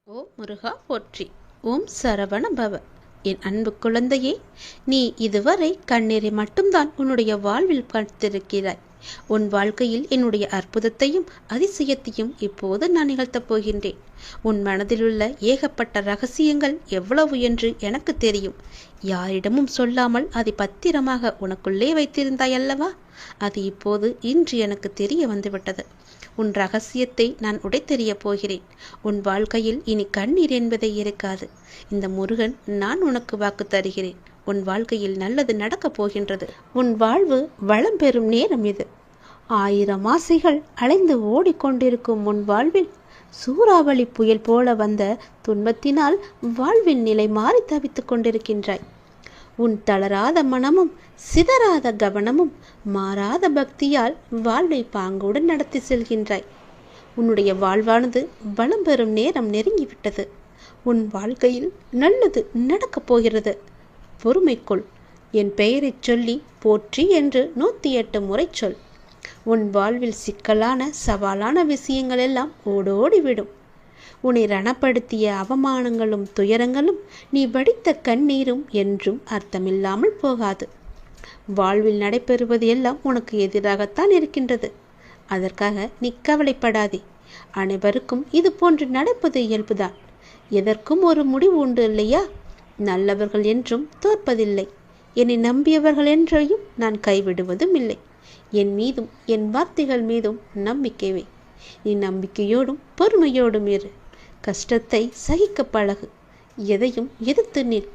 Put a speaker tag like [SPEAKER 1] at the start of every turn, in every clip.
[SPEAKER 1] ஓம் முருகா போற்றி. ஓம் சரவண பவ. என் அன்பு குழந்தையே, நீ இதுவரை கண்ணீரை மட்டும்தான் உன்னுடைய வாழ்வில் பார்த்திருக்கிறாய். உன் வாழ்க்கையில் என்னுடைய அற்புதத்தையும் அதிசயத்தையும் இப்போது நான் நிகழ்த்தப் போகின்றேன். உன் மனதிலுள்ள ஏகப்பட்ட ரகசியங்கள் எவ்வளவு என்று எனக்கு தெரியும். யாரிடமும் சொல்லாமல் அதை பத்திரமாக உனக்குள்ளே வைத்திருந்தாய் அல்லவா? அது இப்போது இன்று எனக்கு தெரிய வந்துவிட்டது. உன் ரகசியத்தை நான் உடைத்தெறிய போகிறேன். உன் வாழ்க்கையில் இனி கண்ணீர் என்பதே இருக்காது. இந்த முருகன் நான் உனக்கு வாக்கு தருகிறேன். உன் வாழ்க்கையில் நல்லது நடக்கப் போகின்றது. உன் வாழ்வு வளம் பெறும் நேரம் இது. 1000 ஆசைகள் அலைந்து ஓடிக்கொண்டிருக்கும் உன் வாழ்வில் சூறாவளி புயல் போல வந்த துன்பத்தினால் வாழ்வின் நிலை மாறி தவித்துக் கொண்டிருக்கின்றாய். உன் தளராத மனமும் சிதறாத கவனமும் மாறாத பக்தியால் வாழ்வை பாங்குடன் நடத்தி செல்கின்றாய். உன்னுடைய வாழ்வானது வளம் பெறும் நேரம் நெருங்கிவிட்டது. உன் வாழ்க்கையில் நல்லது நடக்கப் போகிறது. பொறுமைக்குள். என் பெயரை சொல்லி போற்றி என்று 108 முறை சொல். உன் வாழ்வில் சிக்கலான சவாலான விஷயங்கள் எல்லாம் ஓடோடிவிடும். உன்னை ரணப்படுத்திய அவமானங்களும் துயரங்களும் நீ வடித்த கண்ணீரும் என்றும் அர்த்தமில்லாமல் போகாது. வாழ்வில் நடைபெறுவது எல்லாம் உனக்கு எதிராகத்தான் இருக்கின்றது. அதற்காக நீ கவலைப்படாதே. அனைவருக்கும் இது போன்று நடப்பது இயல்புதான். எதற்கும் ஒரு முடிவு உண்டு இல்லையா? நல்லவர்கள் என்றும் தோற்பதில்லை. என்னை நம்பியவர்கள் என்றையும் நான் கைவிடுவதும் இல்லை. என் மீதும் என் வார்த்தைகள் மீதும் நம்பிக்கை வை. நீ நம்பிக்கையோடும் பொறுமையோடும் இரு. கஷ்டத்தை சகிக்க பழகு. எதையும் எதிர்த்து நில்.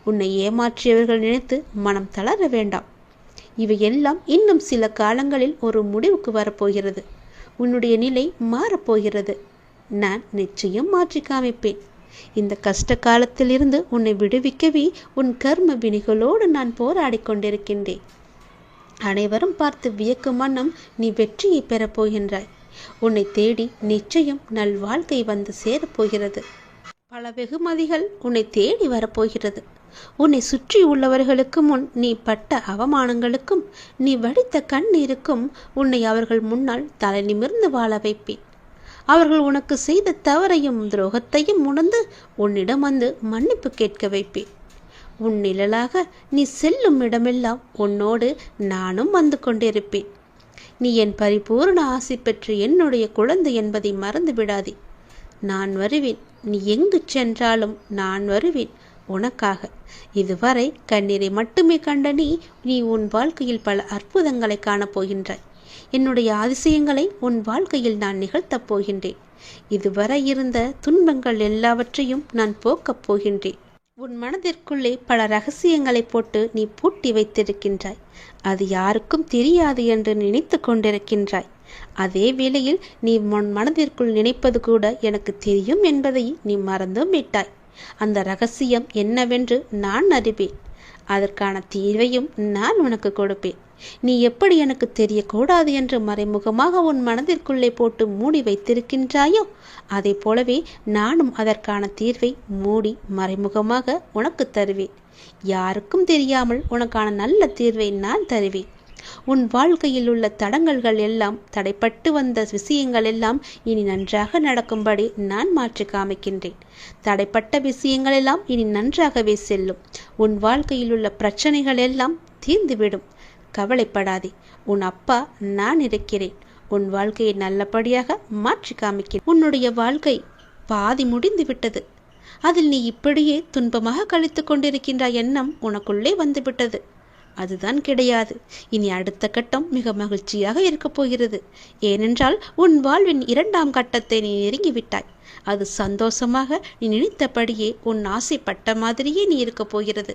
[SPEAKER 1] உன்னை ஏமாற்றியவர்கள் நினைத்து மனம் தளர வேண்டாம். இவையெல்லாம் இன்னும் சில காலங்களில் ஒரு முடிவுக்கு வரப்போகிறது. உன்னுடைய நிலை மாறப்போகிறது. நான் நிச்சயம் மாற்றி காமிப்பேன். இந்த கஷ்ட காலத்திலிருந்து உன்னை விடுவிக்கவே உன் கர்ம வினைகளோடு நான் போராடி கொண்டிருக்கின்றேன். அனைவரும் பார்த்து வியக்கும் வண்ணம் நீ வெற்றியை பெறப்போகின்றாய். உன்னை தேடி நிச்சயம் நல்வாழ்க்கை வந்து சேரப்போகிறது. பல வெகுமதிகள் உன்னை தேடி வரப்போகிறது. உன்னை சுற்றி உள்ளவர்களுக்கு முன் நீ பட்ட அவமானங்களுக்கும் நீ வடித்த கண்ணீருக்கும் உன்னை அவர்கள் முன்னால் தலை நிமிர்ந்து வாழ வைப்பேன். அவர்கள் உனக்கு செய்த தவறையும் துரோகத்தையும் உணர்ந்து உன்னிடம் வந்து மன்னிப்பு கேட்க வைப்பேன். உன் நிழலாக நீ செல்லும் இடமெல்லாம் உன்னோடு நானும் வந்து கொண்டிருப்பேன். நீ என் பரிபூர்ண ஆசை பெற்று என்னுடைய குழந்தை என்பதை மறந்து விடாதே. நான் வருவேன். நீ எங்கு சென்றாலும் நான் வருவேன் உனக்காக. இதுவரை கண்ணீரை மட்டுமே கண்ட நீ உன் வாழ்க்கையில் பல அற்புதங்களை காணப்போகின்றாய். என்னுடைய அதிசயங்களை உன் வாழ்க்கையில் நான் நிகழ்த்தப் போகின்றேன். இதுவரை இருந்த துன்பங்கள் எல்லாவற்றையும் நான் போக்கப் போகின்றேன். உன் மனதிற்குள்ளே பல ரகசியங்களை போட்டு நீ பூட்டி வைத்திருக்கின்றாய். அது யாருக்கும் தெரியாது என்று நினைத்து கொண்டிருக்கின்றாய். அதே வேளையில் நீ உன் மனதிற்குள் நினைப்பது கூட எனக்கு தெரியும் என்பதை நீ மறந்தும் விட்டாய். அந்த ரகசியம் என்னவென்று நான் அறிவேன். அதற்கான தீர்வையும் நான் உனக்கு கொடுப்பேன். நீ எப்படி எனக்கு தெரியக்கூடாது என்று மறைமுகமாக உன் மனதிற்குள்ளே போட்டு மூடி வைத்திருக்கின்றாயோ, அதை போலவே நானும் அதற்கான தீர்வை மூடி மறைமுகமாக உனக்கு தருவேன். யாருக்கும் தெரியாமல் உனக்கான நல்ல தீர்வை நான் தருவேன். உன் வாழ்க்கையில் உள்ள தடங்கல்கள் எல்லாம், தடைப்பட்டு வந்த விஷயங்கள் எல்லாம் இனி நன்றாக நடக்கும்படி நான் மாற்றி காமிக்கின்றேன். தடைப்பட்ட விஷயங்கள் எல்லாம் இனி நன்றாகவே செல்லும். உன் வாழ்க்கையில் உள்ள பிரச்சனைகள் எல்லாம் தீர்ந்துவிடும். கவலைப்படாதே. உன் அப்பா நான் இருக்கிறேன். உன் வாழ்க்கையை நல்லபடியாக மாற்றி காமிக்கிறேன். உன்னுடைய வாழ்க்கை பாதி முடிந்து விட்டது. அதில் நீ இப்படியே துன்பமாக கழித்து கொண்டிருக்கின்ற எண்ணம் உனக்குள்ளே வந்துவிட்டது. அதுதான் கிடையாது. இனி அடுத்த கட்டம் மிக மகிழ்ச்சியாக இருக்கப் போகிறது. ஏனென்றால் உன் வாழ்வின் 2ஆம் கட்டத்தை நீ நெருங்கிவிட்டாய். அது சந்தோஷமாக நீ நினைத்தபடியே உன் ஆசைப்பட்ட மாதிரியே நீ இருக்கப் போகிறது.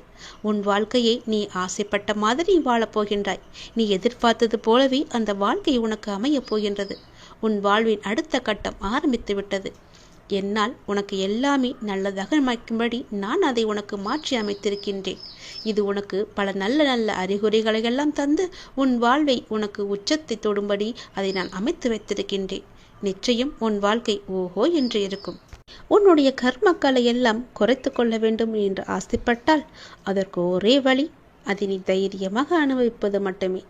[SPEAKER 1] உன் வாழ்க்கையை நீ ஆசைப்பட்ட மாதிரி வாழப்போகின்றாய். நீ எதிர்பார்த்தது போலவே அந்த வாழ்க்கை உனக்கு அமையப் போகின்றது. உன் வாழ்வின் அடுத்த கட்டம் ஆரம்பித்து விட்டது. என்னால் உனக்கு எல்லாமே நல்லதாக அமைக்கும்படி நான் அதை உனக்கு மாற்றி அமைத்திருக்கின்றேன். இது உனக்கு பல நல்ல நல்ல அறிகுறிகளை எல்லாம் தந்து உன் வாழ்வை உனக்கு உச்சத்தை தொடும்படி அதை நான் அமைத்து வைத்திருக்கின்றேன். நிச்சயம் உன் வாழ்க்கை ஓஹோ என்று இருக்கும். உன்னுடைய கர்மக்களை எல்லாம் குறைத்து கொள்ள வேண்டும் என்று ஆசைப்பட்டால் அதற்கு ஒரே வழி, அதை நீ தைரியமாக அனுபவிப்பது மட்டுமே.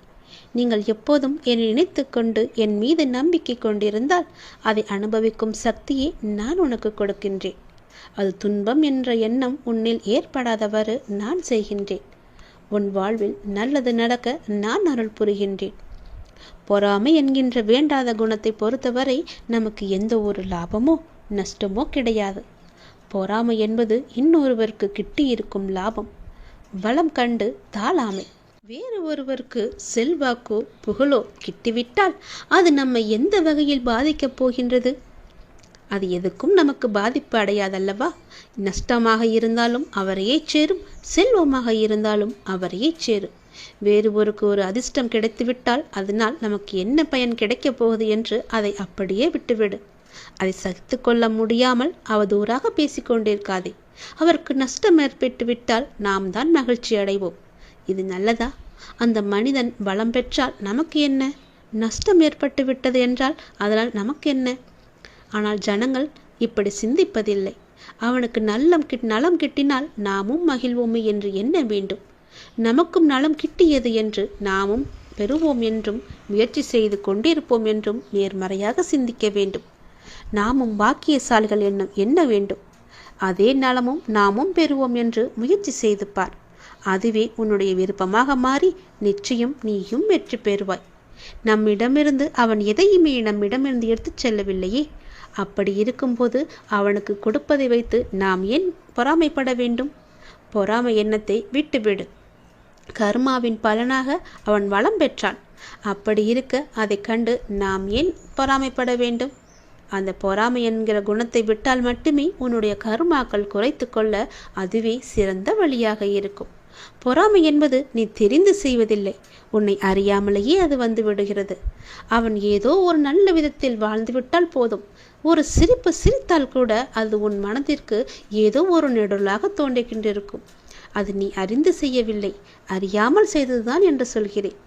[SPEAKER 1] நீங்கள் எப்போதும் என்னை நினைத்து கொண்டு என் மீது நம்பிக்கை கொண்டிருந்தால் அதை அனுபவிக்கும் சக்தியை நான் உனக்கு கொடுக்கின்றேன். அது துன்பம் என்ற எண்ணம் உன்னில் ஏற்படாதவாறு நான் செய்கின்றேன். உன் வாழ்வில் நல்லது நடக்க நான் அருள் புரிகின்றேன். பொறாமை என்கின்ற வேண்டாத குணத்தை பொறுத்தவரை நமக்கு எந்த ஒரு லாபமோ நஷ்டமோ கிடையாது. பொறாமை என்பது இன்னொருவருக்கு கிட்டியிருக்கும் லாபம். வளம் கண்டு தாளாமை. வேறு ஒருவருக்கு செல்வாக்கோ புகழோ கிட்டிவிட்டால் அது நம்மை எந்த வகையில் பாதிக்கப் போகின்றது? அது எதுக்கும் நமக்கு பாதிப்பு அடையாதல்லவா? நஷ்டமாக இருந்தாலும் அவரையே சேரும், செல்வமாக இருந்தாலும் அவரையே சேரும். வேறு ஒரு அதிர்ஷ்டம் கிடைத்துவிட்டால் அதனால் நமக்கு என்ன பயன் கிடைக்கப் போகுது என்று அதை அப்படியே விட்டுவிடு. அதை சகித்து கொள்ள முடியாமல் அவதூறாக பேசிக்கொண்டிருக்காதே. அவருக்கு நஷ்டம் ஏற்பட்டு விட்டால் நாம் தான் மகிழ்ச்சி அடைவோம். இது நல்லதா? அந்த மனிதன் பலம் பெற்றால் நமக்கு என்ன? நஷ்டம் ஏற்பட்டு விட்டது என்றால் அதனால் நமக்கு என்ன? ஆனால் ஜனங்கள் இப்படி சிந்திப்பதில்லை. அவனுக்கு நலம் கிட்டினால் நாமும் மகிழ்வோமே என்று எண்ண வேண்டும். நமக்கும் நலம் கிட்டியது என்று நாமும் பெறுவோம் என்றும் முயற்சி செய்து கொண்டிருப்போம் என்றும் நேர்மறையாக சிந்திக்க வேண்டும். நாமும் பாக்கியசாலிகள் எண்ண வேண்டும். அதே நலமும் நாமும் பெறுவோம் என்று முயற்சி செய்து பார். அதுவே உன்னுடைய விருப்பமாக மாறி நிச்சயம் நீயும் வெற்றி பெறுவாய். நம்மிடமிருந்து அவன் எதையுமே நம்மிடமிருந்து எடுத்துச் செல்லவில்லையே. அப்படி இருக்கும்போது அவனுக்கு கொடுப்பதை வைத்து நாம் ஏன் பொறாமைப்பட வேண்டும்? பொறாமை எண்ணத்தை விட்டுவிடு. கர்மாவின் பலனாக அவன் வளம் பெற்றான். அப்படி இருக்க அதை கண்டு நாம் ஏன் பொறாமைப்பட வேண்டும்? அந்த பொறாமை என்கிற குணத்தை விட்டால் மட்டுமே உன்னுடைய கர்மாக்கள் குறைத்து கொள்ள அதுவே சிறந்த வழியாக இருக்கும். பொறாமை என்பது நீ தெரிந்து செய்வதில்லை, உன்னை அறியாமலேயே அது வந்து விடுகிறது. அவன் ஏதோ ஒரு நல்ல விதத்தில் வாழ்ந்துவிட்டால் போதும். ஒரு சிரிப்பு சிரித்தால் கூட அது உன் மனதிற்கு ஏதோ ஒரு நெடுலாக தோன்றிக்கொண்டிருக்கும். அது நீ அறிந்து செய்யவில்லை, அறியாமல் செய்ததுதான் என்று சொல்கிறேன்.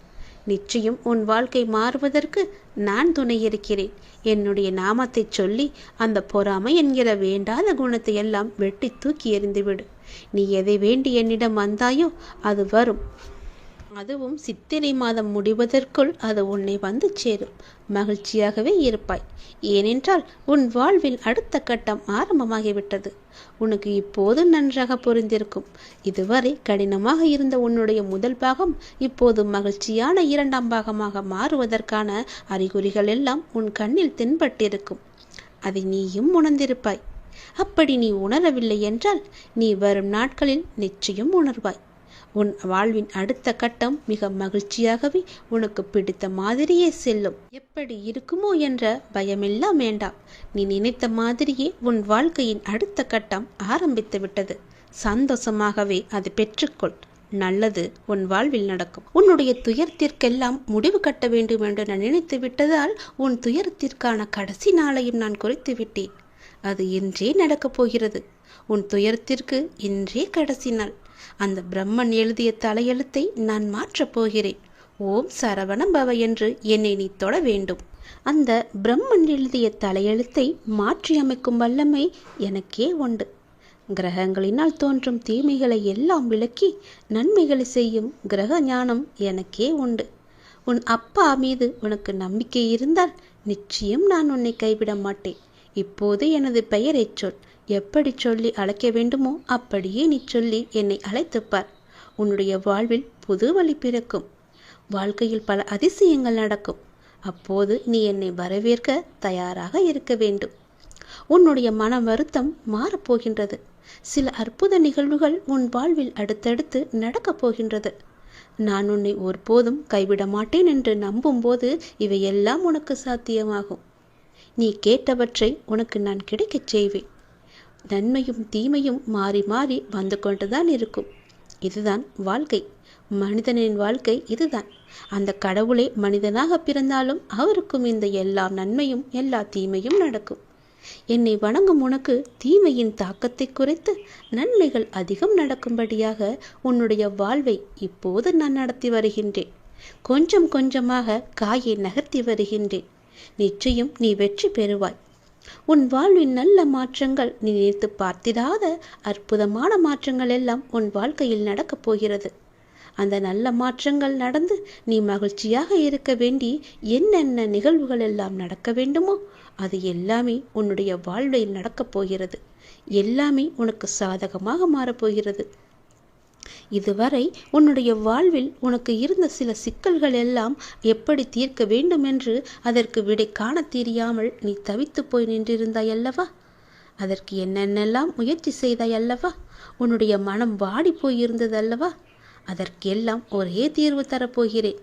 [SPEAKER 1] நிச்சயம் உன் வாழ்க்கை மாறுவதற்கு நான் துணை இருக்கிறேன். என்னுடைய நாமத்தை சொல்லி அந்த பொறாமை என்கிற வேண்டாத குணத்தை எல்லாம் வெட்டி தூக்கி எறிந்துவிடு. நீ எதை வேண்டி என்னிடம் வந்தாயோ அது வரும். அதுவும் சித்திரை மாதம் முடிவதற்குள் அது உன்னை வந்து சேரும். மகிழ்ச்சியாகவே இருப்பாய். ஏனென்றால் உன் வாழ்வில் அடுத்த கட்டம் ஆரம்பமாகிவிட்டது. உனக்கு இப்போது நன்றாக புரிந்திருக்கும். இதுவரை கடினமாக இருந்த உன்னுடைய முதல் பாகம் இப்போது மகிழ்ச்சியான இரண்டாம் பாகமாக மாறுவதற்கான அறிகுறிகள் எல்லாம் உன் கண்ணில் தென்பட்டிருக்கும். அதை நீயும் உணர்ந்திருப்பாய். அப்படி நீ உணரவில்லை என்றால் நீ வரும் நாட்களில் நிச்சயம் உணர்வாய். உன் வாழ்வின் அடுத்த கட்டம் மிக மகிழ்ச்சியாகவே உனக்கு பிடித்த மாதிரியே செல்லும். எப்படி இருக்குமோ என்ற பயமெல்லாம் வேண்டாம். நீ நினைத்த மாதிரியே உன் வாழ்க்கையின் அடுத்த கட்டம் ஆரம்பித்து விட்டது. சந்தோஷமாகவே அதை பெற்றுக்கொள். நல்லது உன் வாழ்வில் நடக்கும். உன்னுடைய துயரத்திற்கெல்லாம் முடிவு கட்ட வேண்டும் என்று நான் நினைத்து விட்டதால் உன் துயரத்திற்கான கடைசி நாளையும் நான் குறித்து விட்டேன். அது இன்றே நடக்கப் போகிறது. உன் துயரத்திற்கு இன்றே கடைசி நாள். அந்த பிரம்மன் எழுதிய தலையெழுத்தை நான் மாற்றப் போகிறேன். ஓம் சரவண பவ என்று என்னை நீ தொட வேண்டும். அந்த பிரம்மன் எழுதிய தலையெழுத்தை மாற்றி அமைக்கும் வல்லமை எனக்கே உண்டு. கிரகங்களினால் தோன்றும் தீமைகளை எல்லாம் விலக்கி நன்மைகளை செய்யும் கிரக ஞானம் எனக்கே உண்டு. உன் அப்பா மீது உனக்கு நம்பிக்கை இருந்தால் நிச்சயம் நான் உன்னை கைவிட மாட்டேன். இப்போது எனது பெயரை சொல். எப்படி சொல்லி அழைக்க வேண்டுமோ அப்படியே நீ சொல்லி என்னை அழைத்துப்பார். உன்னுடைய வாழ்வில் புது வழி பிறக்கும். வாழ்க்கையில் பல அதிசயங்கள் நடக்கும். அப்போது நீ என்னை வரவேற்க தயாராக இருக்க வேண்டும். உன்னுடைய மன வருத்தம் மாறப்போகின்றது. சில அற்புத நிகழ்வுகள் உன் வாழ்வில் அடுத்தடுத்து நடக்கப் போகின்றது. நான் உன்னை ஒருபோதும் கைவிட மாட்டேன் என்று நம்பும்போது இவையெல்லாம் உனக்கு சாத்தியமாகும். நீ கேட்டவற்றை உனக்கு நான் கிடைக்கச் செய்வேன். நன்மையும் தீமையும் மாறி மாறி வந்து கொண்டுதான் இருக்கும். இதுதான் வாழ்க்கை. மனிதனின் வாழ்க்கை இதுதான். அந்த கடவுளே மனிதனாக பிறந்தாலும் அவருக்கும் இந்த எல்லா நன்மையும் எல்லா தீமையும் நடக்கும். என்னை வணங்கும் உனக்கு தீமையின் தாக்கத்தை குறைத்து நன்மைகள் அதிகம் நடக்கும்படியாக உன்னுடைய வாழ்வை இப்போது நான் நடத்தி வருகின்றேன். கொஞ்சம் கொஞ்சமாக காயை நகர்த்தி வருகின்றேன். நிச்சயம் நீ வெற்றி பெறுவாய். உன் வாழ்வின் நல்ல மாற்றங்கள் நீ நினைத்து பார்த்திடாத அற்புதமான மாற்றங்கள் எல்லாம் உன் வாழ்க்கையில் நடக்கப் போகிறது. அந்த நல்ல மாற்றங்கள் நடந்து நீ மகிழ்ச்சியாக இருக்க வேண்டி என்னென்ன நிகழ்வுகள் எல்லாம் நடக்க வேண்டுமோ அது எல்லாமே உன்னுடைய வாழ்வில் நடக்கப் போகிறது. எல்லாமே உனக்கு சாதகமாக மாறப்போகிறது. இதுவரை உன்னுடைய வாழ்வில் உனக்கு இருந்த சில சிக்கல்கள் எல்லாம் எப்படி தீர்க்க வேண்டும் என்று அதற்கு விடை காண தெரியாமல் நீ தவித்து போய் நின்றிருந்தாய் அல்லவா? அதற்கு என்னென்னெல்லாம் முயற்சி செய்தாய் அல்லவா? உன்னுடைய மனம் வாடி போயிருந்தது அல்லவா? அதற்கெல்லாம் ஒரே தீர்வு தரப்போகிறேன்.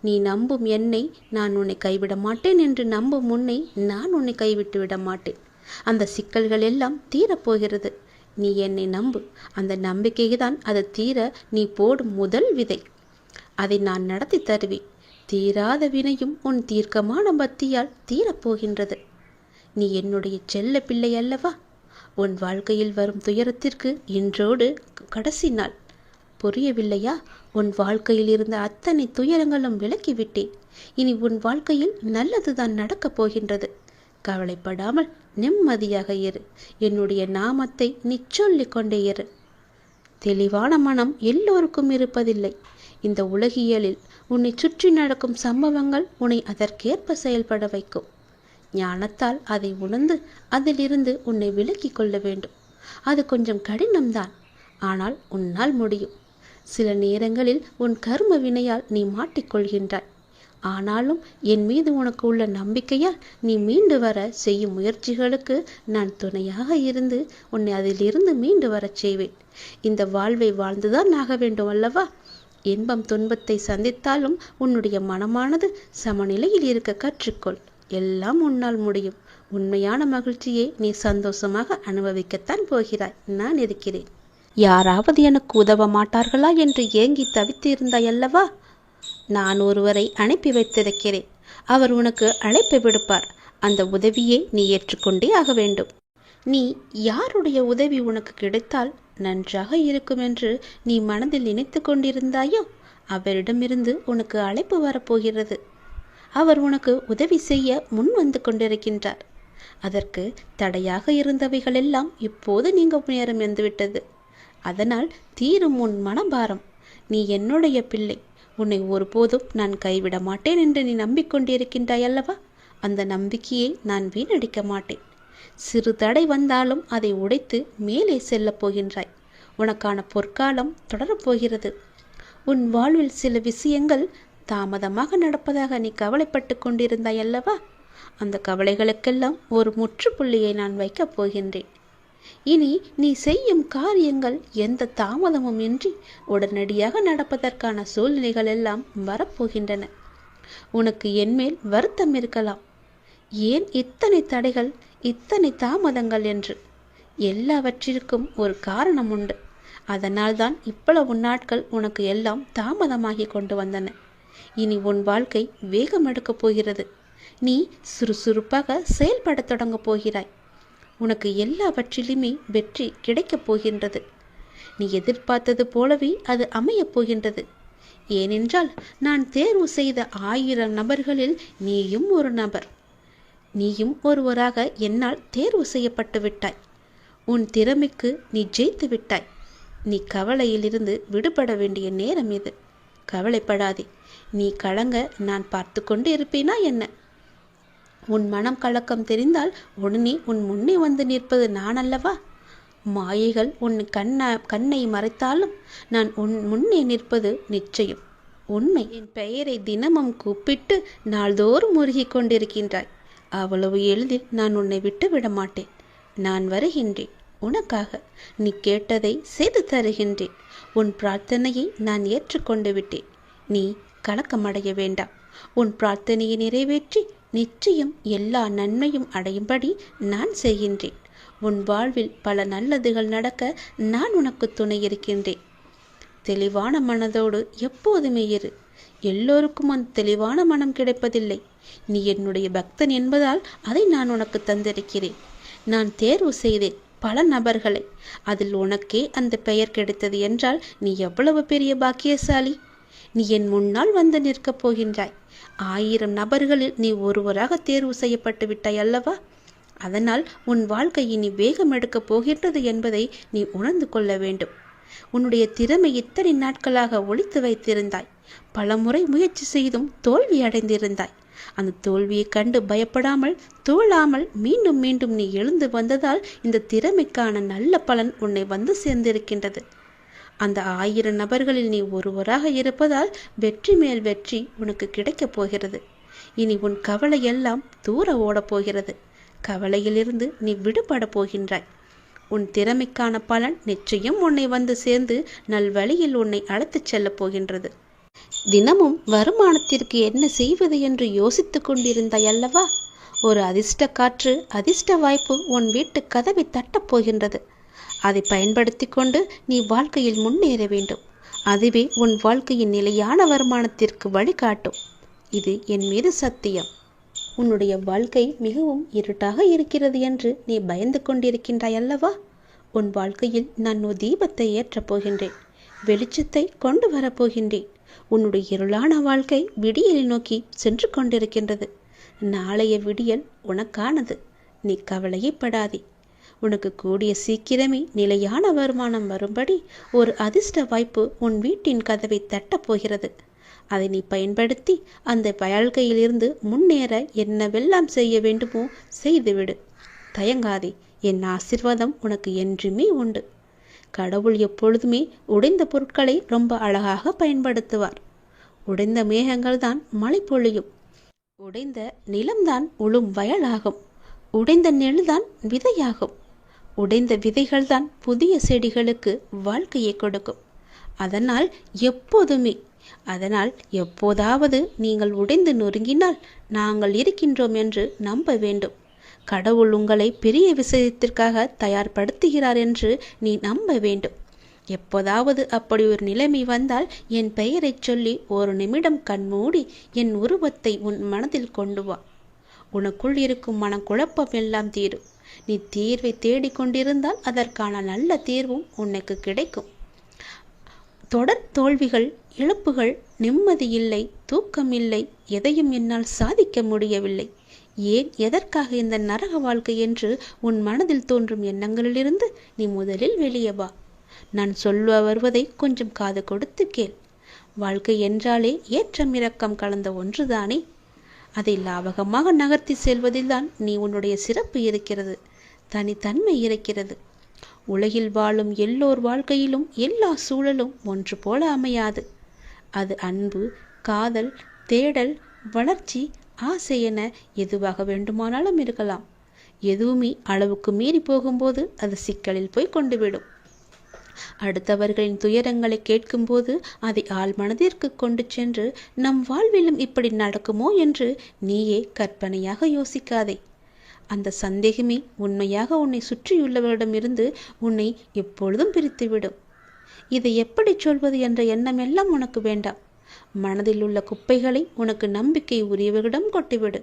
[SPEAKER 1] நீ நம்பும் என்னை நான் உன்னை கைவிட மாட்டேன் என்று நம்பும் உன்னை நான் உன்னை கைவிட்டு விட மாட்டேன். அந்த சிக்கல்கள் எல்லாம் தீரப்போகிறது. நீ என்னை நம்பு. அந்த நம்பிக்கையை தான் அது தீர நீ போடும் முதல் விதை. அதை நான் நடத்தி தருவேன். தீராத வினையும் உன் தீர்க்கமான பக்தியால் தீரப்போகின்றது. நீ என்னுடைய செல்ல பிள்ளை அல்லவா? உன் வாழ்க்கையில் வரும் துயரத்திற்கு இன்றோடு கடைசி நாள். புரியவில்லையா? உன் வாழ்க்கையில் இருந்த அத்தனை துயரங்களும் விலக்கிவிட்டேன். இனி உன் வாழ்க்கையில் நல்லதுதான் நடக்கப் போகின்றது. கவலைப்படாமல் நிம்மதியாக இரு. என்னுடைய நாமத்தை நீ சொல்லிக் கொண்டே இரு. தெளிவான மனம் எல்லோருக்கும் இருப்பதில்லை. இந்த உலகியலில் உன்னை சுற்றி நடக்கும் சம்பவங்கள் உன்னை அதற்கேற்ப செயல்பட வைக்கும். ஞானத்தால் அதை உணர்ந்து அதிலிருந்து உன்னை விலக்கிக் கொள்ள வேண்டும். அது கொஞ்சம் கடினம்தான், ஆனால் உன்னால் முடியும். சில நேரங்களில் உன் கர்ம வினையால் நீ மாட்டிக்கொள்கின்றாய். ஆனாலும் என் மீது உனக்கு உள்ள நம்பிக்கையால் நீ மீண்டு வர செய்யும் முயற்சிகளுக்கு நான் துணையாக இருந்து உன்னை அதிலிருந்து மீண்டு வரச் செய்வேன். இந்த வாழ்வை வாழ்ந்துதான் ஆக வேண்டும் அல்லவா? இன்பம் துன்பத்தை சந்தித்தாலும் உன்னுடைய மனமானது சமநிலையில் இருக்க கற்றுக்கொள். எல்லாம் உன்னால் முடியும். உண்மையான மகிழ்ச்சியை நீ சந்தோஷமாக அனுபவிக்கத்தான் போகிறாய். நான் இருக்கிறேன். யாராவது எனக்கு உதவ மாட்டார்களா என்று ஏங்கி தவித்திருந்தாய் அல்லவா? நான் ஒருவரை அனுப்பி வைத்திருக்கிறேன். அவர் உனக்கு அழைப்பு விடுப்பார். அந்த உதவியை நீ ஏற்றுக்கொண்டே ஆக வேண்டும். நீ யாருடைய உதவி உனக்கு கிடைத்தால் நன்றாக இருக்கும் என்று நீ மனதில் நினைத்து கொண்டிருந்தாயோ அவரிடமிருந்து உனக்கு அழைப்பு வரப்போகிறது. அவர் உனக்கு உதவி செய்ய முன் வந்து கொண்டிருக்கின்றார். அதற்கு தடையாக இருந்தவைகளெல்லாம் இப்போது நீங்க நேரம் வந்துவிட்டது. அதனால் தீரும் உன் மனபாரம். நீ என்னுடைய பிள்ளை. உன்னை ஒருபோதும் நான் கைவிட மாட்டேன் என்று நீ நம்பிக்கொண்டிருக்கின்றாய் அல்லவா? அந்த நம்பிக்கையை நான் வீணடிக்க மாட்டேன். சிறு தடை வந்தாலும் அதை உடைத்து மேலே செல்லப் போகின்றாய். உனக்கான பொற்காலம் தொடரப்போகிறது. உன் வாழ்வில் சில விஷயங்கள் தாமதமாக நடப்பதாக நீ கவலைப்பட்டு கொண்டிருந்தாய் அல்லவா? அந்த கவலைகளுக்கெல்லாம் ஒரு முற்றுப்புள்ளியை நான் வைக்கப் போகின்றேன். இனி நீ செய்யும் காரியங்கள் எந்த தாமதமும் இன்றி உடனடியாக நடப்பதற்கான சூழ்நிலைகள் எல்லாம் வரப்போகின்றன. உனக்கு என்மேல் வருத்தம் இருக்கலாம். ஏன் இத்தனை தடைகள், இத்தனை தாமதங்கள் என்று? எல்லாவற்றிற்கும் ஒரு காரணம் உண்டு. அதனால்தான் இவ்வளவு நாட்கள் உனக்கு எல்லாம் தாமதமாகி கொண்டு வந்தன. இனி உன் வாழ்க்கை வேகம் எடுக்கப் போகிறது. நீ சுறுசுறுப்பாக செயல்பட தொடங்கப் போகிறாய். உனக்கு எல்லாவற்றிலுமே வெற்றி கிடைக்கப் போகின்றது. நீ எதிர்பார்த்தது போலவே அது அமையப் போகின்றது. ஏனென்றால் நான் தேர்வு செய்த 1000 நபர்களில் நீயும் ஒரு நபர். நீயும் ஒருவராக என்னால் தேர்வு செய்யப்பட்டு விட்டாய். உன் திறமைக்கு நீ ஜெயித்து விட்டாய். நீ கவலையிலிருந்து விடுபட வேண்டிய நேரம் இது. கவலைப்படாதே. நீ கலங்க நான் பார்த்து கொண்டு இருப்பேனா என்ன? உன் மனம் கலக்கம் தெரிந்தால் உடனே உன் முன்னே வந்து நிற்பது நான் அல்லவா? மாயைகள் உன் கண்ணை மறைத்தாலும் நான் உன் முன்னே நிற்பது நிச்சயம் உண்மை. என் பெயரை தினமும் கூப்பிட்டு நாள்தோறும் முருகி கொண்டிருக்கின்றாய். அவ்வளவு எளிதில் நான் உன்னை விட்டு விட மாட்டேன். நான் வருகின்றேன் உனக்காக. நீ கேட்டதை செய்து தருகின்றேன். உன் பிரார்த்தனையை நான் ஏற்றுக்கொண்டு விட்டேன். நீ கலக்கமடைய வேண்டாம். உன் பிரார்த்தனையை நிறைவேற்றி நிச்சயம் எல்லா நன்மையும் அடையும்படி நான் செய்கின்றேன். உன் வாழ்வில் பல நல்லதுகள் நடக்க நான் உனக்கு துணை இருக்கின்றேன். தெளிவான மனதோடு எப்போதுமே இரு. எல்லோருக்கும் அந்த தெளிவான மனம் கிடைப்பதில்லை. நீ என்னுடைய பக்தன் என்பதால் அதை நான் உனக்கு தந்திருக்கிறேன். நான் தேர்வு செய்தேன் பல நபர்களை. அதில் உனக்கே அந்த பெயர் கிடைத்தது என்றால் நீ எவ்வளவு பெரிய பாக்கியசாலி. நீ என் முன்னால் வந்து நிற்கப் போகின்றாய். 1000 நபர்களில் நீ ஒருவராக தேர்வு செய்யப்பட்டு விட்டாய் அல்லவா? அதனால் உன் வாழ்க்கை இனி வேகம் எடுக்கப் போகின்றது என்பதை நீ உணர்ந்து கொள்ள வேண்டும். உன்னுடைய திறமை இத்தனை நாட்களாக ஒளித்து வைத்திருந்தாய். பல முறை முயற்சி செய்தும் தோல்வி அடைந்திருந்தாய். அந்த தோல்வியை கண்டு பயப்படாமல் தோழாமல் மீண்டும் மீண்டும் நீ எழுந்து வந்ததால் இந்த திறமைக்கான நல்ல பலன் உன்னை வந்து சேர்ந்திருக்கின்றது. அந்த 1000 நபர்களில் நீ ஒருவராக இருப்பதால் வெற்றி மேல் வெற்றி உனக்கு கிடைக்கப் போகிறது. இனி உன் கவலையெல்லாம் தூர ஓடப் போகிறது. கவலையிலிருந்து நீ விடுபட போகின்றாய். உன் திறமைக்கான பலன் நிச்சயம் உன்னை வந்து சேர்ந்து நல்வழியில் உன்னை அழைத்துச் செல்லப் போகின்றது. தினமும் வருமானத்திற்கு என்ன செய்வது என்று யோசித்துக் கொண்டிருந்தாய் அல்லவா? ஒரு அதிர்ஷ்ட காற்று, அதிர்ஷ்ட வாய்ப்பு உன் வீட்டு கதவை தட்டப் போகின்றது. அதை பயன்படுத்தி கொண்டு நீ வாழ்க்கையில் முன்னேற வேண்டும். அதுவே உன் வாழ்க்கையின் நிலையான வருமானத்திற்கு வழிகாட்டும். இது என் மீது சத்தியம். உன்னுடைய வாழ்க்கை மிகவும் இருட்டாக இருக்கிறது என்று நீ பயந்து கொண்டிருக்கின்றாய் அல்லவா? உன் வாழ்க்கையில் நான் ஒரு தீபத்தை ஏற்றப் போகின்றேன். வெளிச்சத்தை கொண்டு வரப்போகின்றேன். உன்னுடைய இருளான வாழ்க்கை விடியலை நோக்கி சென்று கொண்டிருக்கின்றது. நாளைய விடியல் உனக்கானது. நீ கவலையப்படாதே. உனக்கு கூடிய சீக்கிரமே நிலையான வருமானம் வரும்படி ஒரு அதிர்ஷ்ட வாய்ப்பு உன் வீட்டின் கதவை தட்டப் போகிறது. அதை நீ பயன்படுத்தி அந்த வாழ்க்கையிலிருந்து முன்னேற என்னவெல்லாம் செய்ய வேண்டுமோ செய்துவிடு. தயங்காதே. என் ஆசீர்வாதம் உனக்கு என்றுமே உண்டு. கடவுள் எப்பொழுதுமே உடைந்த பொருட்களை ரொம்ப அழகாக பயன்படுத்துவார். உடைந்த மேகங்கள் தான் மழை பொழியும். உடைந்த நிலம்தான் உழும் வயலாகும். உடைந்த நெல்தான் விதையாகும். உடைந்த விதைகள்தான் புதிய செடிகளுக்கு வாழ்க்கையை கொடுக்கும். அதனால் எப்போதாவது நீங்கள் உடைந்து நொறுங்கினால் நாங்கள் இருக்கின்றோம் என்று நம்ப வேண்டும். கடவுள் உங்களை பெரிய விஷயத்திற்காக தயார்படுத்துகிறார் என்று நீ நம்ப வேண்டும். எப்போதாவது அப்படி ஒரு நிலைமை வந்தால் என் பெயரை சொல்லி ஒரு நிமிடம் கண்மூடி என் உருவத்தை உன் மனதில் கொண்டு வா. உனக்குள் இருக்கும் மனக்குழப்பம் எல்லாம் தீரும். நீ தீர்வை தேடிக்கொண்டிருந்தால் அதற்கான நல்ல தீர்வும் உனக்கு கிடைக்கும். தொடர் தோல்விகள், இழப்புகள், நிம்மதியில்லை, தூக்கமில்லை, எதையும் என்னால் சாதிக்க முடியவில்லை, ஏன் எதற்காக இந்த நரக வாழ்க்கை என்று உன் மனதில் தோன்றும் எண்ணங்களிலிருந்து நீ முதலில் வெளியே வா. நான் சொல்ல வருவதை கொஞ்சம் காது கொடுத்து கேள். வாழ்க்கை என்றாலே ஏற்றம் இறக்கம் கலந்த ஒன்றுதானே. அதை லாபகமாக நகர்த்தி செல்வதில்தான் நீ உன்னுடைய சிறப்பு இருக்கிறது. தனித்தன்மை இருக்கிறது. உலகில் வாழும் எல்லோர் வாழ்க்கையிலும் எல்லா சூழலும் ஒன்று போல அமையாது. அது அன்பு, காதல், தேடல், வளர்ச்சி, ஆசை என எதுவாக வேண்டுமானாலும் இருக்கலாம். எதுவுமே அளவுக்கு மீறி போகும்போது அது சிக்கலில் போய் கொண்டுவிடும். அடுத்தவர்களின் துயரங்களை கேட்கும்போது அதை ஆள் மனதிற்கு கொண்டு சென்று நம் வாழ்விலும் இப்படி நடக்குமோ என்று நீயே கற்பனையாக யோசிக்காதே. அந்த சந்தேகமே உண்மையாக உன்னை சுற்றியுள்ளவரிடமிருந்து உன்னை எப்பொழுதும் பிரித்துவிடும். இதை எப்படி சொல்வது என்ற எண்ணம் எல்லாம் உனக்கு வேண்டாம். மனதில் உள்ள குப்பைகளை உனக்கு நம்பிக்கை உரியவர்களிடம் கொட்டிவிடு.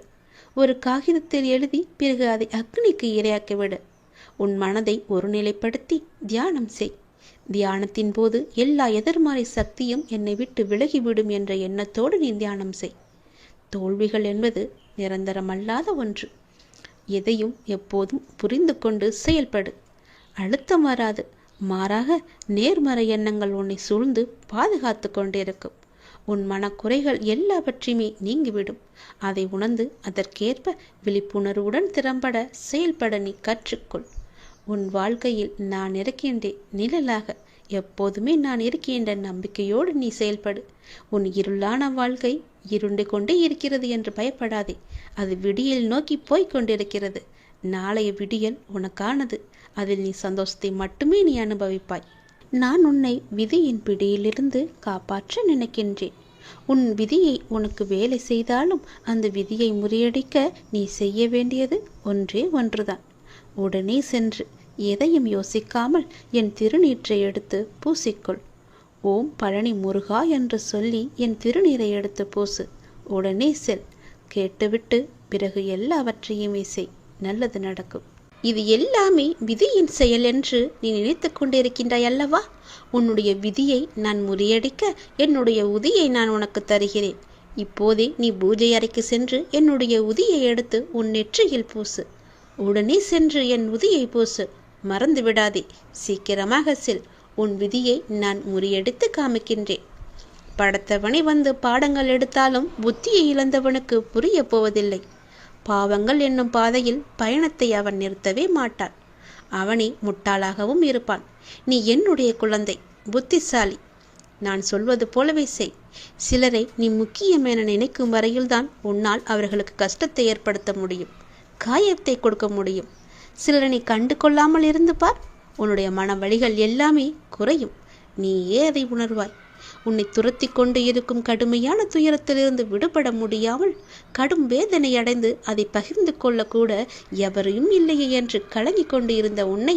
[SPEAKER 1] ஒரு காகிதத்தில் எழுதி பிறகு அதை அக்னிக்கு இரையாக்கிவிடு. உன் மனதை ஒருநிலைப்படுத்தி தியானம் செய். தியானத்தின் போது எல்லா எதிர்மறை சக்தியும் என்னை விட்டு விலகிவிடும் என்ற எண்ணத்தோடு நீ தியானம் செய். தோல்விகள் என்பது நிரந்தரமல்லாத ஒன்று. எதையும் எப்போதும் புரிந்து கொண்டு செயல்படு. அழுத்தம் வராது. மாறாக நேர்மறை எண்ணங்கள் உன்னை சூழ்ந்து பாதுகாத்து கொண்டிருக்கும். உன் மனக்குறைகள் எல்லாவற்றையுமே நீங்கிவிடும். அதை உணர்ந்து அதற்கேற்ப விழிப்புணர்வுடன் திறம்பட செயல்பட நீ கற்றுக்கொள். உன் வாழ்க்கையில் நான் இருக்கின்றேன் நிழலாக. எப்போதுமே நான் இருக்கின்ற நம்பிக்கையோடு நீ செயல்படு. உன் இருளான வாழ்க்கை இருண்டு கொண்டே இருக்கிறது என்று பயப்படாதே. அது விடியல் நோக்கி போய்கொண்டிருக்கிறது. நாளைய விடியல் உனக்கானது. அதில் நீ சந்தோஷத்தை மட்டுமே நீ அனுபவிப்பாய். நான் உன்னை விதியின் பிடியிலிருந்து காப்பாற்ற நினைக்கின்றேன். உன் விதியை உனக்கு வேலை செய்தாலும் அந்த விதியை முறியடிக்க நீ செய்ய வேண்டியது ஒன்றே ஒன்றுதான். உடனே சென்று எதையும் யோசிக்காமல் என் திருநீற்றை எடுத்து பூசிக்கொள். ஓம் பழனி முருகா என்று சொல்லி என் திருநீரை எடுத்து பூசு. உடனே செல். கேட்டுவிட்டு பிறகு எல்லாவற்றையுமே செய். நல்லது நடக்கும். இது எல்லாமே விதியின் செயல் என்று நீ நினைத்து கொண்டிருக்கின்றாய் அல்லவா? உன்னுடைய விதியை நான் முறியடிக்க என்னுடைய உதியை நான் உனக்கு தருகிறேன். இப்போதே நீ பூஜை அறைக்கு சென்று என்னுடைய உதியை எடுத்து உன் நெற்றியில் பூசு. உடனே சென்று என் உதியை பூசு. மறந்து விடாதே. சீக்கிரமாக செல். உன் விதியை நான் முறியடித்து காமிக்கின்றேன். படைத்தவனை வந்து பாடங்கள் எடுத்தாலும் புத்தியை இழந்தவனுக்கு புரிய போவதில்லை. பாவங்கள் என்னும் பாதையில் பயணத்தை அவன் நிறுத்தவே மாட்டான். அவனே முட்டாளாகவும் இருப்பான். நீ என்னுடைய குழந்தை, புத்திசாலி. நான் சொல்வது போலவே செய். சிலரை நீ முக்கியம் என நினைக்கும் வரையில்தான் உன்னால் அவர்களுக்கு கஷ்டத்தை ஏற்படுத்த முடியும், காயத்தை கொடுக்க முடியும். சிலரை நீ கண்டு கொள்ளாமல் இருந்து பார், உன்னுடைய மன வலிகள் எல்லாமே குறையும். நீயே அதை உணர்வாய். உன்னை துரத்தி கொண்டு இருக்கும் கடுமையான துயரத்திலிருந்து விடுபட முடியாமல் கடும் வேதனை அடைந்து அதை பகிர்ந்து கொள்ளக்கூட எவரையும் இல்லையே என்று கலங்கி கொண்டு இருந்த உன்னை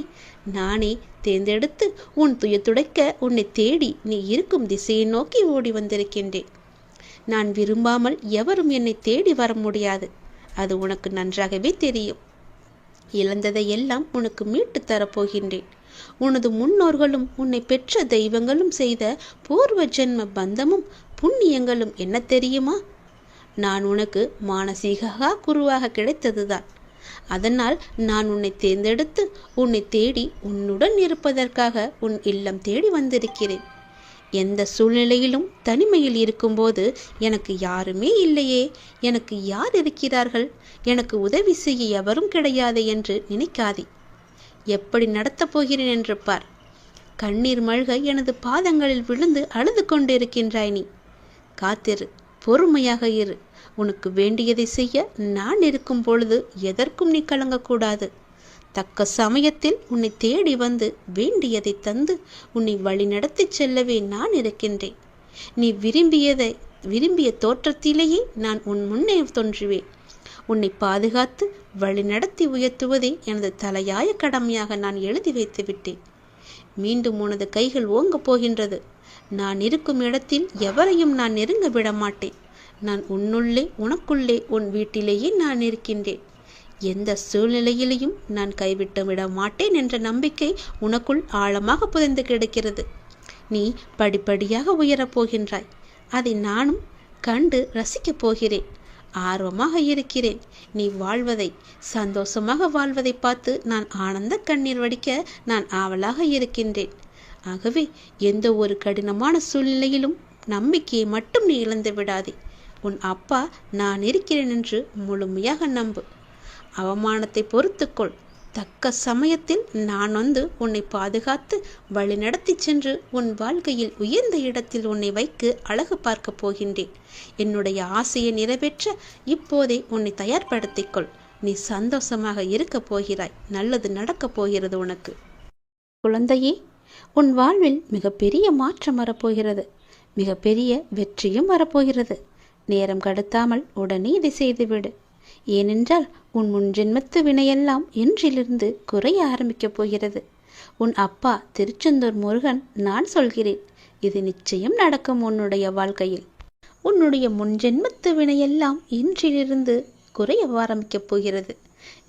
[SPEAKER 1] நானே தேர்ந்தெடுத்து உன் துயத்துடைக்க உன்னை தேடி நீ இருக்கும் திசையை நோக்கி ஓடி வந்திருக்கின்றேன். நான் விரும்பாமல் எவரும் என்னை தேடி வர முடியாது. அது உனக்கு நன்றாகவே தெரியும். இழந்ததை எல்லாம் உனக்கு மீட்டு தரப்போகின்றேன். உனது முன்னோர்களும் உன்னை பெற்ற தெய்வங்களும் செய்த பூர்வ ஜென்ம பந்தமும் புண்ணியங்களும் என்ன தெரியுமா? நான் உனக்கு மானசீக குருவாக கிடைத்ததுதான். அதனால் நான் உன்னை தேர்ந்தெடுத்து உன்னை தேடி உன்னுடன் இருப்பதற்காக உன் இல்லம் தேடி வந்திருக்கிறேன். எந்த சூழ்நிலையிலும் தனிமையில் இருக்கும்போது எனக்கு யாருமே இல்லையே, எனக்கு யார் இருக்கிறார்கள், எனக்கு உதவி செய்ய எவரும் கிடையாது என்று நினைக்காதே. எப்படி நடத்தப் போகிறேன் என்று பார். கண்ணீர் மல்க எனது பாதங்களில் விழுந்து அழுது கொண்டிருக்கின்றாய் நீ. காத்திரு, பொறுமையாக இரு. உனக்கு வேண்டியதை செய்ய நான் இருக்கும் பொழுது எதற்கும் நீ கலங்கக்கூடாது. தக்க சமயத்தில் உன்னை தேடி வந்து வேண்டியதை தந்து உன்னை வழி நடத்தி செல்லவே நான் இருக்கின்றேன். நீ விரும்பிய தோற்றத்திலேயே நான் உன் முன்னே தோன்றுவேன். உன்னை பாதுகாத்து வழி நடத்தி உயர்த்துவதே எனது தலையாய கடமையாக நான் எழுதி வைத்து விட்டேன். மீண்டும் உனது கைகள் ஓங்கப் போகின்றது. நான் இருக்கும் இடத்தில் எவரையும் நான் நெருங்க விட மாட்டேன். நான் உன்னுள்ளே, உனக்குள்ளே, உன் வீட்டிலேயே நான் இருக்கின்றேன். எந்த சூழ்நிலையிலையும் நான் கைவிட்டு விட மாட்டேன் என்ற நம்பிக்கை உனக்குள் ஆழமாக புதைந்து கிடக்கிறது. நீ படிப்படியாக உயரப் போகின்றாய். அதை நானும் கண்டு ரசிக்கப் போகிறேன். ஆர்வமாக இருக்கிறேன். நீ வாழ்வதை, சந்தோஷமாக வாழ்வதை பார்த்து நான் ஆனந்த கண்ணீர் வடிக்க நான் ஆவலாக இருக்கின்றேன். ஆகவே எந்த ஒரு கடினமான சூழ்நிலையிலும் நம்பிக்கையை மட்டும் நீ இழந்து விடாதே. உன் அப்பா நான் இருக்கிறேன் என்று முழுமையாக நம்பு. அவமானத்தை பொறுத்துக்கொள். தக்க சமயத்தில் நான் வந்து உன்னை பாதுகாத்து வழி நடத்தி சென்று உன் வாழ்க்கையில் உயர்ந்த இடத்தில் உன்னை வைக்க அழகு பார்க்க போகின்றேன். என்னுடைய ஆசையை நிறைவேற்ற இப்போதே உன்னை தயார்படுத்திக்கொள். நீ சந்தோஷமாக இருக்க போகிறாய். நல்லது நடக்கப் போகிறது உனக்கு. குழந்தையே, உன் வாழ்வில் மிகப்பெரிய மாற்றம் வரப்போகிறது. மிகப்பெரிய வெற்றியும் வரப்போகிறது. நேரம் கடத்தாமல் உடனே இதை செய்துவிடு. ஏனென்றால் உன் முன்ஜென்மத்து வினையெல்லாம் இன்றிலிருந்து குறைய ஆரம்பிக்கப் போகிறது. உன் அப்பா திருச்செந்தூர் முருகன் நான் சொல்கிறேன். இது நிச்சயம் நடக்கும் உன்னுடைய வாழ்க்கையில். உன்னுடைய முன்ஜென்மத்து வினையெல்லாம் இன்றிலிருந்து குறைய ஆரம்பிக்கப் போகிறது.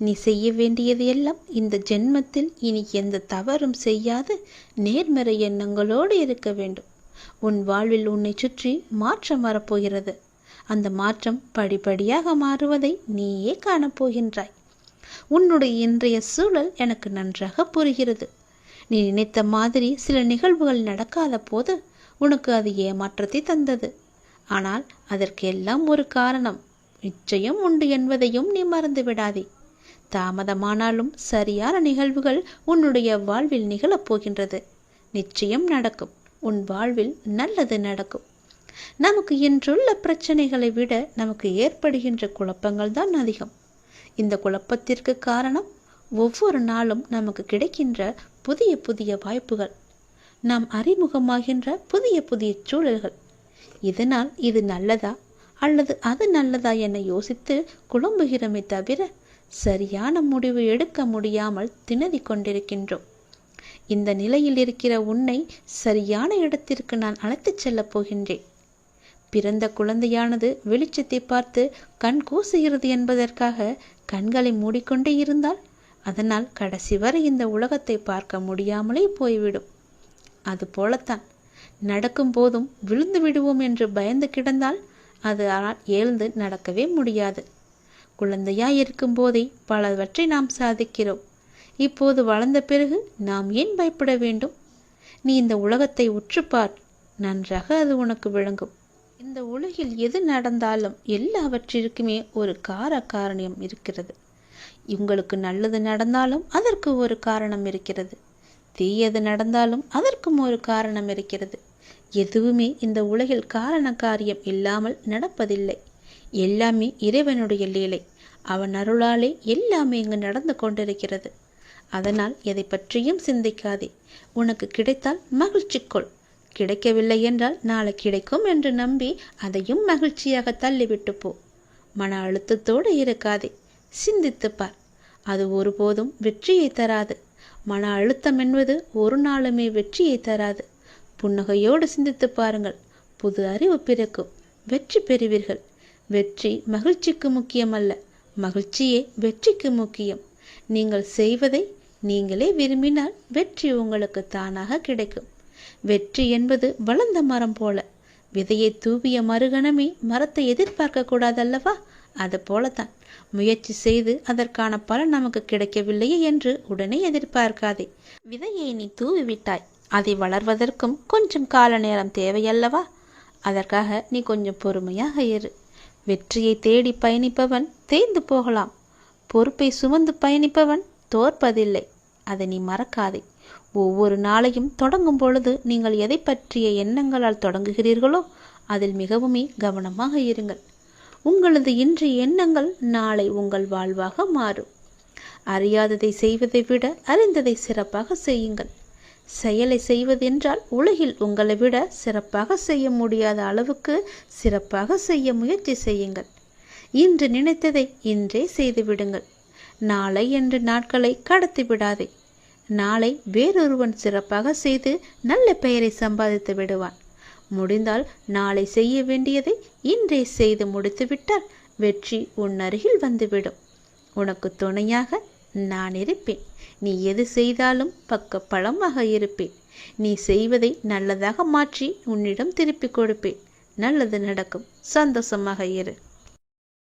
[SPEAKER 1] நீ செய்ய வேண்டியது எல்லாம் இந்த ஜென்மத்தில் இனி எந்த தவறும் செய்யாது நேர்மறை எண்ணங்களோடு இருக்க வேண்டும். உன் வாழ்வில் உன்னை சுற்றி மாற்றம் வரப்போகிறது. அந்த மாற்றம் படிப்படியாக மாறுவதை நீயே காணப்போகின்றாய். உன்னுடைய இன்றைய சூழல் எனக்கு நன்றாக புரிகிறது. நீ நினைத்த மாதிரி சில நிகழ்வுகள் நடக்காத போது உனக்கு அது ஏமாற்றத்தை தந்தது. ஆனால் அதற்கு எல்லாம் ஒரு காரணம் நிச்சயம் உண்டு என்பதையும் நீ மறந்து விடாதே. தாமதமானாலும் சரியான நிகழ்வுகள் உன்னுடைய வாழ்வில் நிகழப்போகின்றது. நிச்சயம் நடக்கும். உன் வாழ்வில் நல்லது நடக்கும். நமக்கு இன்றுள்ள பிரச்சனைகளை விட நமக்கு ஏற்படுகின்ற குழப்பங்கள் தான் அதிகம். இந்த குழப்பத்திற்கு காரணம் ஒவ்வொரு நாளும் நமக்கு கிடைக்கின்ற புதிய புதிய வாய்ப்புகள், நாம் அறிமுகமாகின்ற புதிய புதிய சூழல்கள். இதனால் இது நல்லதா அல்லது அது நல்லதா என யோசித்து குழம்புகிறோமே தவிர சரியான முடிவு எடுக்க முடியாமல் திணறிக் கொண்டிருக்கின்றோம். இந்த நிலையில் இருக்கிற உன்னை சரியான இடத்திற்கு நான் அழைத்துச் செல்லப் போகின்றேன். பிறந்த குழந்தையானது வெளிச்சத்தை பார்த்து கண் கூசுகிறது என்பதற்காக கண்களை மூடிக்கொண்டே இருந்தால் அதனால் கடைசி வரை இந்த உலகத்தை பார்க்க முடியாமலே போய்விடும். அதுபோலத்தான் நடக்கும் போதும் விழுந்து விடுவோம் என்று பயந்து கிடந்தால் அது எழுந்து நடக்கவே முடியாது. குழந்தையாய் இருக்கும் போதே பலவற்றை நாம் சாதிக்கிறோம். இப்போது வளர்ந்த பிறகு நாம் ஏன் பயப்பட வேண்டும்? நீ இந்த உலகத்தை உற்றுப்பார். நன்றாக அது உனக்கு விளங்கும். இந்த உலகில் எது நடந்தாலும் எல்லாவற்றிற்குமே ஒரு காரணம் இருக்கிறது. உங்களுக்கு நல்லது நடந்தாலும் அதற்கு ஒரு காரணம் இருக்கிறது. தீயது நடந்தாலும் அதற்கும் ஒரு காரணம் இருக்கிறது. எதுவுமே இந்த உலகில் காரண காரியம் இல்லாமல் நடப்பதில்லை. எல்லாமே இறைவனுடைய லீலை. அவன் அருளாலே எல்லாமே இங்கு நடந்து கொண்டிருக்கிறது. அதனால் எதை பற்றியும் சிந்திக்காதே. உனக்கு கிடைத்தால் மகிழ்ச்சி கொள். கிடைக்கவில்லை என்றால் நாளை கிடைக்கும் என்று நம்பி அதையும் மகிழ்ச்சியாக தள்ளிவிட்டு போ. மன அழுத்தத்தோடு இருக்காதே. சிந்தித்துப்பார். அது ஒருபோதும் வெற்றியை தராது. மன அழுத்தம் என்பது ஒரு நாளுமே வெற்றியை தராது. புன்னகையோடு சிந்தித்து பாருங்கள். புது அறிவு பிறக்கும். வெற்றி பெறுவீர்கள். வெற்றி மகிழ்ச்சிக்கு முக்கியமல்ல, மகிழ்ச்சியே வெற்றிக்கு முக்கியம். நீங்கள் செய்வதை நீங்களே விரும்பினால் வெற்றி உங்களுக்கு தானாக கிடைக்கும். வெற்றி என்பது வளர்ந்த மரம் போல. விதையை தூவிய மறுகணமே மரத்தை எதிர்பார்க்க கூடாதல்லவா? அது போலத்தான் முயற்சி செய்து அதற்கான பலன் நமக்கு கிடைக்கவில்லையே என்று உடனே எதிர்பார்க்காதே. விதையை நீ தூவிவிட்டாய். அதை வளர்வதற்கும் கொஞ்சம் கால நேரம் தேவையல்லவா? அதற்காக நீ கொஞ்சம் பொறுமையாக இரு. வெற்றியை தேடி பயணிப்பவன் தேய்ந்து போகலாம். பொறுப்பை சுமந்து பயணிப்பவன் தோற்பதில்லை. அதை நீ மறக்காதே. ஒவ்வொரு நாளையும் தொடங்கும் பொழுது நீங்கள் எதை பற்றிய எண்ணங்களால் தொடங்குகிறீர்களோ அதில் மிகவுமே கவனமாக இருங்கள். உங்களது இன்றைய எண்ணங்கள் நாளை உங்கள் வாழ்வாக மாறும். அறியாததை செய்வதை விட அறிந்ததை சிறப்பாக செய்யுங்கள். செயலை செய்வதென்றால் உலகில் உங்களை விட சிறப்பாக செய்ய முடியாத அளவுக்கு சிறப்பாக செய்ய முயற்சி செய்யுங்கள். இன்று நினைத்ததை இன்றே செய்து விடுங்கள். நாளை என்று நாட்களை கடத்தி விடாதே. நாளை வேறொருவன் சிறப்பாக செய்து நல்ல பெயரை சம்பாதித்து விடுவான். முடிந்தால் நாளை செய்ய வேண்டியதை இன்றே செய்து முடித்துவிட்டால் வெற்றி உன் அருகில் வந்துவிடும். உனக்கு துணையாக நான் இருப்பேன். நீ எது செய்தாலும் பக்க பலமாக இருப்பேன். நீ செய்வதை நல்லதாக மாற்றி உன்னிடம் திருப்பிக் கொடுப்பேன். நல்லது நடக்கும். சந்தோஷமாக இரு.